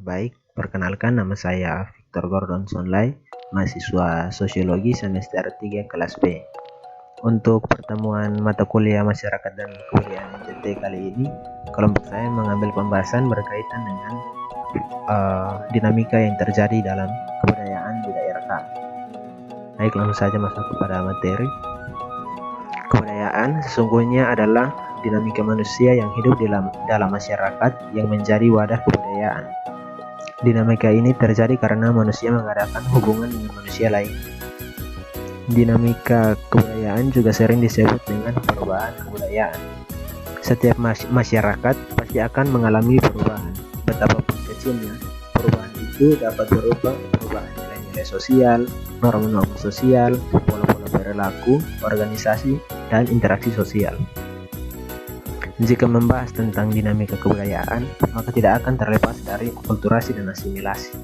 Baik, perkenalkan nama saya Victor Gordon Sonlai, mahasiswa Sosiologi semester 3 kelas B. Untuk pertemuan mata kuliah Masyarakat dan Kebudayaan MTT kali ini, kelompok saya mengambil pembahasan berkaitan dengan dinamika yang terjadi dalam kebudayaan di daerah kami. Baik, langsung saja masuk kepada materi. Kebudayaan sesungguhnya adalah dinamika manusia yang hidup dalam masyarakat yang menjadi wadah kebudayaan. Dinamika ini terjadi karena manusia mengadakan hubungan dengan manusia lain. Dinamika kebudayaan juga sering disebut dengan perubahan kebudayaan. Setiap masyarakat pasti akan mengalami perubahan. Betapapun kecilnya, perubahan itu dapat berupa perubahan nilai-nilai sosial, norma-norma sosial, pola-pola perilaku, organisasi, dan interaksi sosial. Jika membahas tentang dinamika kebudayaan, maka tidak akan terlepas dari akulturasi dan asimilasi.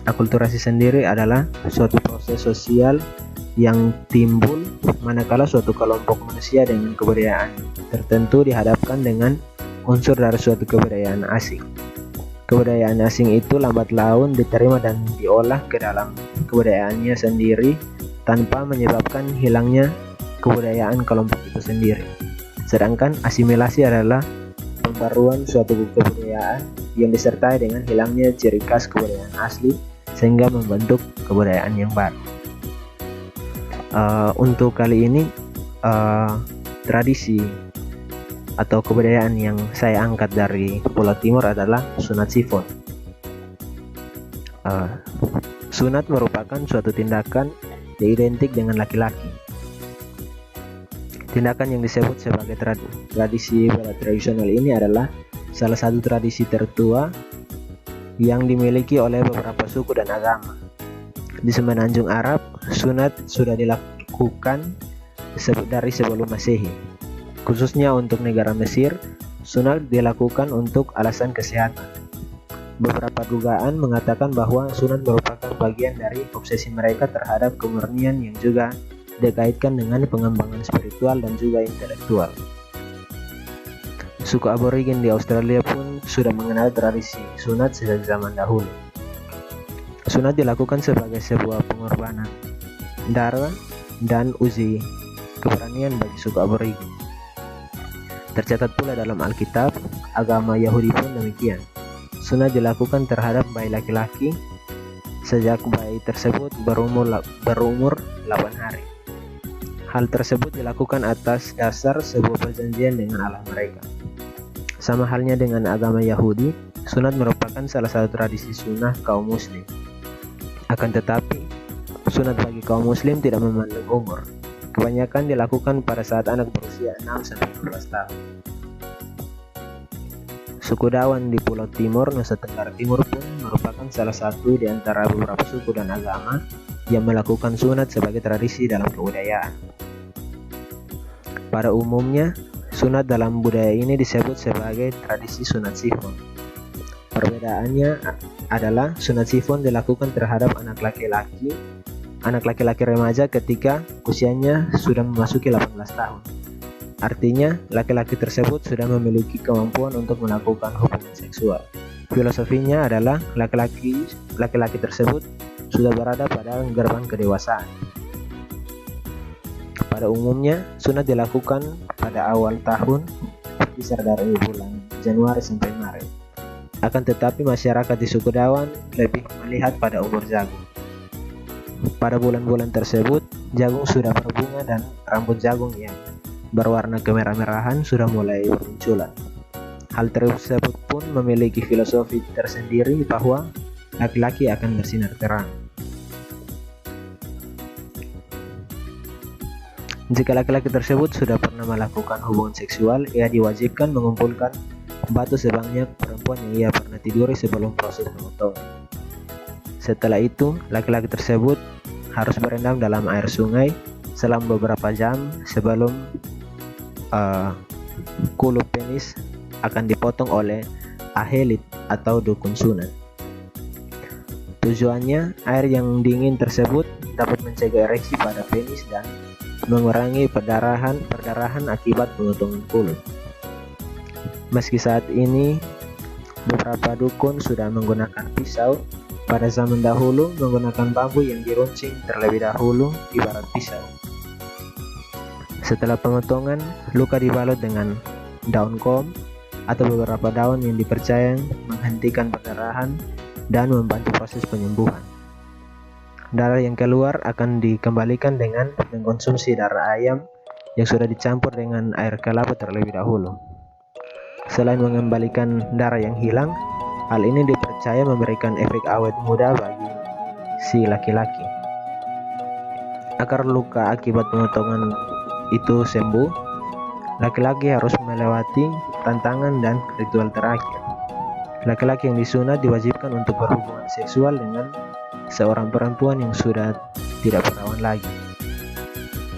Akulturasi sendiri adalah suatu proses sosial yang timbul manakala suatu kelompok manusia dengan kebudayaan tertentu dihadapkan dengan unsur dari suatu kebudayaan asing. Kebudayaan asing itu lambat laun diterima dan diolah ke dalam kebudayaannya sendiri tanpa menyebabkan hilangnya kebudayaan kelompok itu sendiri. Sedangkan asimilasi adalah pembaruan suatu kebudayaan yang disertai dengan hilangnya ciri khas kebudayaan asli sehingga membentuk kebudayaan yang baru. Untuk kali ini tradisi atau kebudayaan yang saya angkat dari Pulau Timur adalah sunat sifon. Sunat merupakan suatu tindakan yang identik dengan laki-laki. Tindakan yang disebut sebagai tradisi tradisional ini adalah salah satu tradisi tertua yang dimiliki oleh beberapa suku dan agama. Di Semenanjung Arab, sunat sudah dilakukan dari sebelum Masehi. Khususnya untuk negara Mesir, sunat dilakukan untuk alasan kesehatan. Beberapa dugaan mengatakan bahwa sunat merupakan bagian dari obsesi mereka terhadap kemurnian yang juga dikaitkan dengan pengembangan spiritual dan juga intelektual. Suku aborigin di Australia pun sudah mengenal tradisi sunat sejak zaman dahulu. Sunat dilakukan sebagai sebuah pengorbanan darah dan uji keberanian bagi suku aborigin. Tercatat pula dalam Alkitab, agama Yahudi pun demikian. Sunat dilakukan terhadap bayi laki-laki sejak bayi tersebut berumur 8 hari. Hal tersebut dilakukan atas dasar sebuah perjanjian dengan Allah mereka. Sama halnya dengan agama Yahudi, sunat merupakan salah satu tradisi sunnah kaum muslim. Akan tetapi, sunat bagi kaum muslim tidak memandang umur. Kebanyakan dilakukan pada saat anak berusia 6-15 tahun. Suku Dawan di Pulau Timur, Nusa Tenggara Timur pun merupakan salah satu di antara beberapa suku dan agama yang melakukan sunat sebagai tradisi dalam kebudayaan. Pada umumnya, sunat dalam budaya ini disebut sebagai tradisi sunat sifon. Perbedaannya adalah sunat sifon dilakukan terhadap anak laki-laki remaja ketika usianya sudah memasuki 18 tahun. Artinya, laki-laki tersebut sudah memiliki kemampuan untuk melakukan hubungan seksual. Filosofinya adalah laki-laki tersebut sudah berada pada gerbang kedewasaan. Pada umumnya, sunat dilakukan pada awal tahun, berkisar dari bulan Januari sampai Maret. Akan tetapi masyarakat di suku Dawan lebih melihat pada umur jagung. Pada bulan-bulan tersebut, jagung sudah berbunga dan rambut jagung yang berwarna kemerah-merahan sudah mulai bermunculan. Hal tersebut pun memiliki filosofi tersendiri bahwa laki-laki akan bersinar terang. Jika laki-laki tersebut sudah pernah melakukan hubungan seksual, ia diwajibkan mengumpulkan batu sebanyak perempuan yang ia pernah tiduri sebelum proses pemotongan. Setelah itu, laki-laki tersebut harus berendam dalam air sungai selama beberapa jam sebelum kulup penis akan dipotong oleh ahelit atau dukun sunat. Tujuannya, air yang dingin tersebut dapat mencegah ereksi pada penis dan mengurangi perdarahan akibat pemotongan kulit. Meski saat ini Beberapa dukun sudah menggunakan pisau. Pada zaman dahulu menggunakan bambu yang diruncing terlebih dahulu ibarat pisau. Setelah pemotongan, luka dibalut dengan daun kom atau beberapa daun yang dipercaya menghentikan perdarahan dan membantu proses penyembuhan. Darah yang keluar akan dikembalikan dengan mengkonsumsi darah ayam yang sudah dicampur dengan air kelapa terlebih dahulu. Selain mengembalikan darah yang hilang, hal ini dipercaya memberikan efek awet muda bagi si laki-laki. Agar luka akibat pemotongan itu sembuh, laki-laki harus melewati tantangan dan ritual terakhir. Laki-laki yang disunat diwajibkan untuk berhubungan seksual dengan seorang perempuan yang sudah tidak perawan lagi,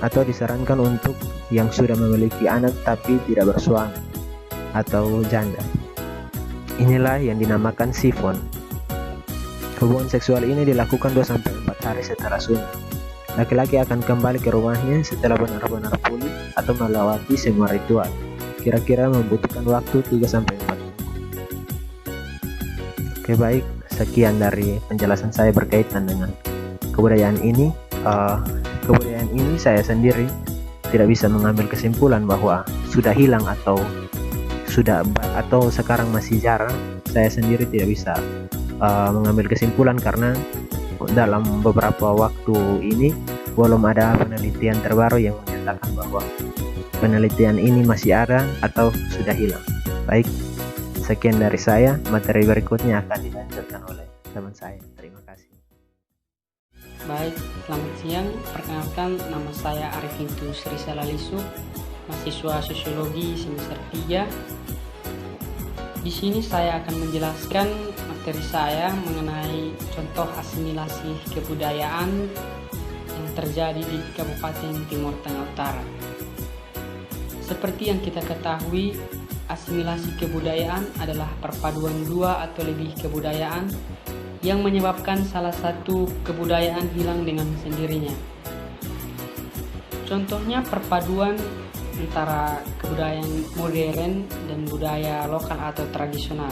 atau disarankan untuk yang sudah memiliki anak tapi tidak bersuami atau janda. Inilah yang dinamakan sifon. Hubungan seksual ini dilakukan 2-4 hari setelah sunat. Laki-laki akan kembali ke rumahnya setelah benar-benar pulih atau melewati semua ritual. Kira-kira membutuhkan waktu 3-4 minggu. Oke, baik, sekian dari penjelasan saya berkaitan dengan kebudayaan ini. Kebudayaan ini saya sendiri tidak bisa mengambil kesimpulan bahwa sudah hilang atau sekarang masih jarang. Saya sendiri tidak bisa mengambil kesimpulan karena dalam beberapa waktu ini belum ada penelitian terbaru yang menyatakan bahwa penelitian ini masih ada atau sudah hilang. Baik, sekian dari saya. Materi berikutnya akan dilanjutkan oleh teman saya. Terima kasih. Baik, selamat siang. Perkenalkan, nama saya Arifintus Risalalisu, mahasiswa sosiologi semester 3. Di sini saya akan menjelaskan materi saya mengenai contoh asimilasi kebudayaan yang terjadi di Kabupaten Timur Tengah Utara. Seperti yang kita ketahui, asimilasi kebudayaan adalah perpaduan dua atau lebih kebudayaan yang menyebabkan salah satu kebudayaan hilang dengan sendirinya. Contohnya perpaduan antara kebudayaan modern dan budaya lokal atau tradisional.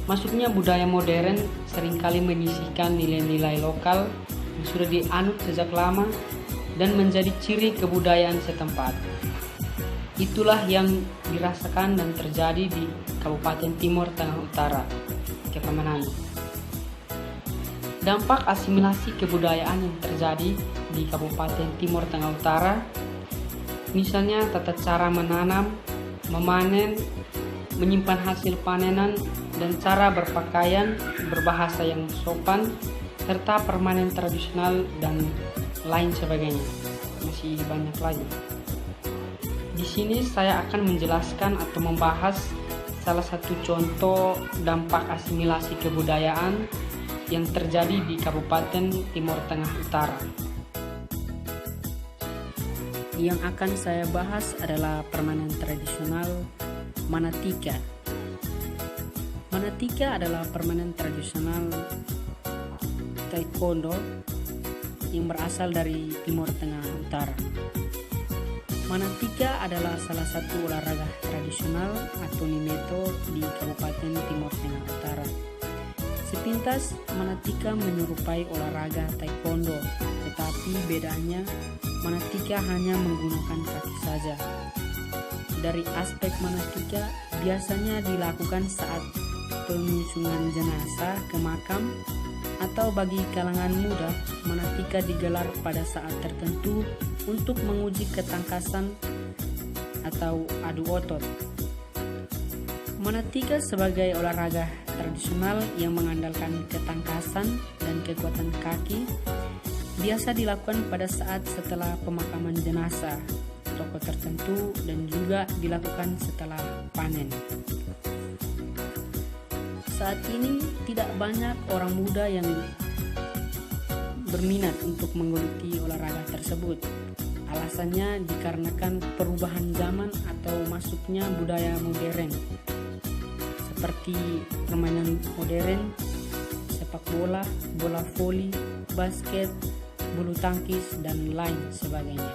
Maksudnya budaya modern seringkali menyisihkan nilai-nilai lokal yang sudah dianut sejak lama dan menjadi ciri kebudayaan setempat. Itulah yang dirasakan dan terjadi di Kabupaten Timur Tengah Utara, Kepamenan. Dampak asimilasi kebudayaan yang terjadi di Kabupaten Timur Tengah Utara, misalnya tata cara menanam, memanen, menyimpan hasil panenan, dan cara berpakaian, berbahasa yang sopan, serta permainan tradisional dan lain sebagainya. Masih banyak lagi. Di sini saya akan menjelaskan atau membahas salah satu contoh dampak asimilasi kebudayaan yang terjadi di Kabupaten Timur Tengah Utara. Yang akan saya bahas adalah permainan tradisional Manatika. Manatika adalah permainan tradisional taekwondo yang berasal dari Timur Tengah Utara. Manatika adalah salah satu olahraga tradisional atau nimeto di Kabupaten Timur Tengah Utara. Sepintas, Manatika menyerupai olahraga taekwondo, tetapi bedanya Manatika hanya menggunakan kaki saja. Dari aspek Manatika, biasanya dilakukan saat penyusungan jenazah ke makam, atau bagi kalangan muda, Manatika digelar pada saat tertentu untuk menguji ketangkasan atau adu otot. Manatika sebagai olahraga tradisional yang mengandalkan ketangkasan dan kekuatan kaki biasa dilakukan pada saat setelah pemakaman jenazah, tokoh tertentu, dan juga dilakukan setelah panen. Saat ini tidak banyak orang muda yang berminat untuk menggeluti olahraga tersebut. Alasannya dikarenakan perubahan zaman atau masuknya budaya modern, seperti permainan modern, sepak bola, bola voli, basket, bulu tangkis, dan lain sebagainya.